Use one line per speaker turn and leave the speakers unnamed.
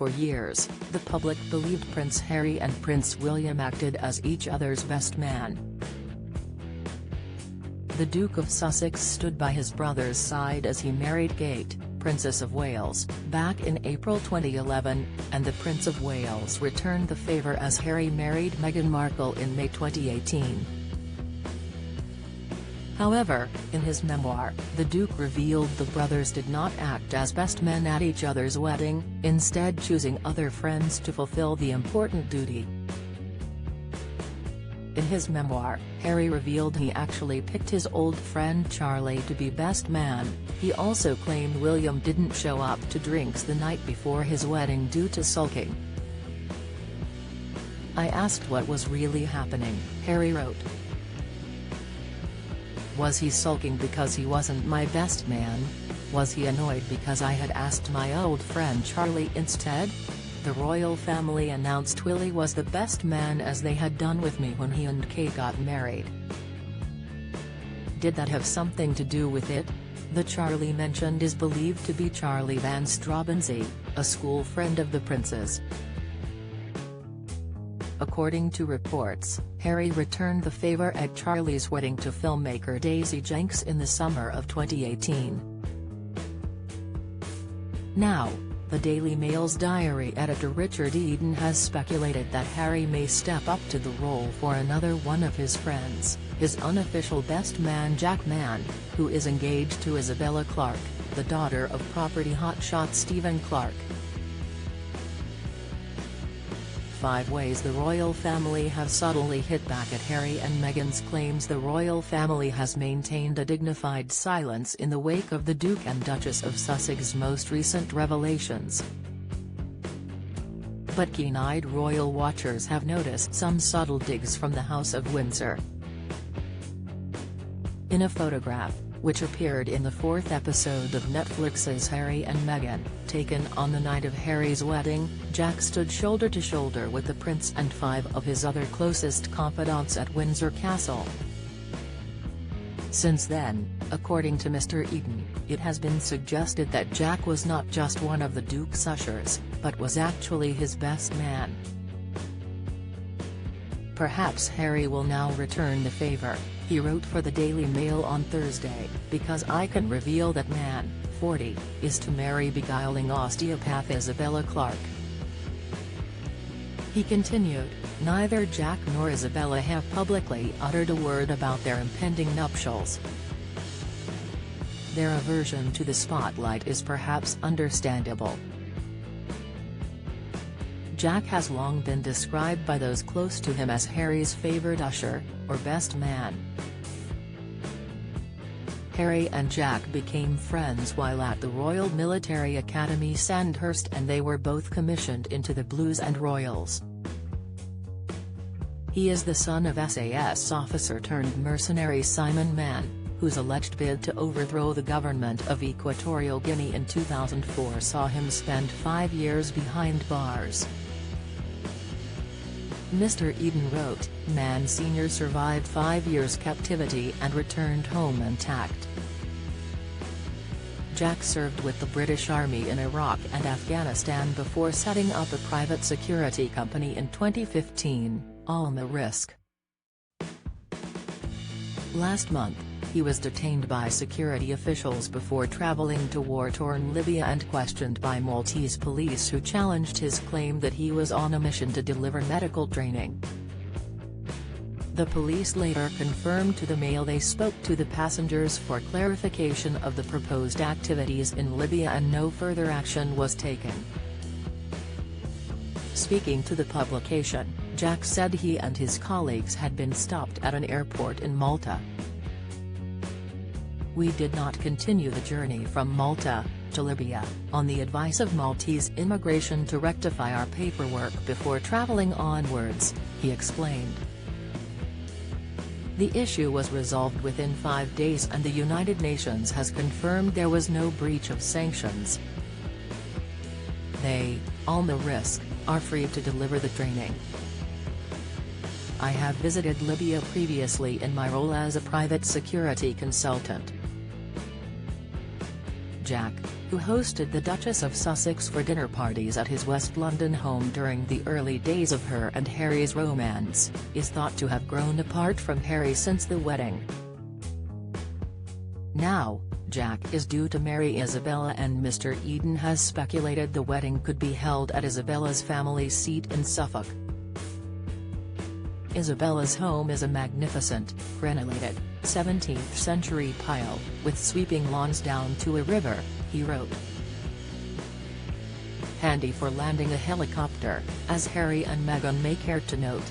For years, the public believed Prince Harry and Prince William acted as each other's best man. The Duke of Sussex stood by his brother's side as he married Kate, Princess of Wales, back in April 2011, and the Prince of Wales returned the favour as Harry married Meghan Markle in May 2018. However, in his memoir, the Duke revealed the brothers did not act as best men at each other's wedding, instead choosing other friends to fulfill the important duty. In his memoir, Harry revealed he actually picked his old friend Charlie to be best man. He also claimed William didn't show up to drinks the night before his wedding due to sulking. "I asked what was really happening," Harry wrote. "Was he sulking because he wasn't my best man? Was he annoyed because I had asked my old friend Charlie instead?" The royal family announced Willie was the best man as they had done with me when he and Kate got married. Did that have something to do with it? The Charlie mentioned is believed to be Charlie Van Straubenzee, a school friend of the prince's. According to reports, Harry returned the favour at Charlie's wedding to filmmaker Daisy Jenks in the summer of 2018. Now, the Daily Mail's diary editor Richard Eden has speculated that Harry may step up to the role for another one of his friends, his unofficial best man Jack Mann, who is engaged to Isabella Clarke, the daughter of property hotshot Stephen Clarke. 5 ways the royal family have subtly hit back at Harry and Meghan's claims. The royal family has maintained a dignified silence in the wake of the Duke and Duchess of Sussex's most recent revelations. But keen-eyed royal watchers have noticed some subtle digs from the House of Windsor. In a photograph, which appeared in the 4th episode of Netflix's Harry and Meghan, taken on the night of Harry's wedding, Jack stood shoulder to shoulder with the prince and 5 of his other closest confidants at Windsor Castle. Since then, according to Mr. Eden, it has been suggested that Jack was not just one of the Duke's ushers, but was actually his best man. "Perhaps Harry will now return the favour," he wrote for the Daily Mail on Thursday, "because I can reveal that man, 40, is to marry beguiling osteopath Isabella Clarke." He continued, "Neither Jack nor Isabella have publicly uttered a word about their impending nuptials. Their aversion to the spotlight is perhaps understandable. Jack has long been described by those close to him as Harry's favoured usher, or best man." Harry and Jack became friends while at the Royal Military Academy Sandhurst, and they were both commissioned into the Blues and Royals. He is the son of SAS officer-turned-mercenary Simon Mann, whose alleged bid to overthrow the government of Equatorial Guinea in 2004 saw him spend 5 years behind bars. Mr. Eden wrote, "Mann Sr. survived 5 years' captivity and returned home intact. Jack served with the British Army in Iraq and Afghanistan before setting up a private security company in 2015, Alma Risk. Last month, he was detained by security officials before traveling to war-torn Libya and questioned by Maltese police, who challenged his claim that he was on a mission to deliver medical training. The police later confirmed to the Mail they spoke to the passengers for clarification of the proposed activities in Libya and no further action was taken." Speaking to the publication, Jack said he and his colleagues had been stopped at an airport in Malta. "We did not continue the journey from Malta to Libya, on the advice of Maltese immigration, to rectify our paperwork before traveling onwards," he explained. The issue was resolved within 5 days and the United Nations has confirmed there was no breach of sanctions. They, Alma Risk, are free to deliver the training. "I have visited Libya previously in my role as a private security consultant." Jack, who hosted the Duchess of Sussex for dinner parties at his West London home during the early days of her and Harry's romance, is thought to have grown apart from Harry since the wedding. Now, Jack is due to marry Isabella, and Mr. Eden has speculated the wedding could be held at Isabella's family seat in Suffolk. Isabella's home is a magnificent, crenellated, 17th-century pile, with sweeping lawns down to a river, he wrote. Handy for landing a helicopter, as Harry and Meghan may care to note.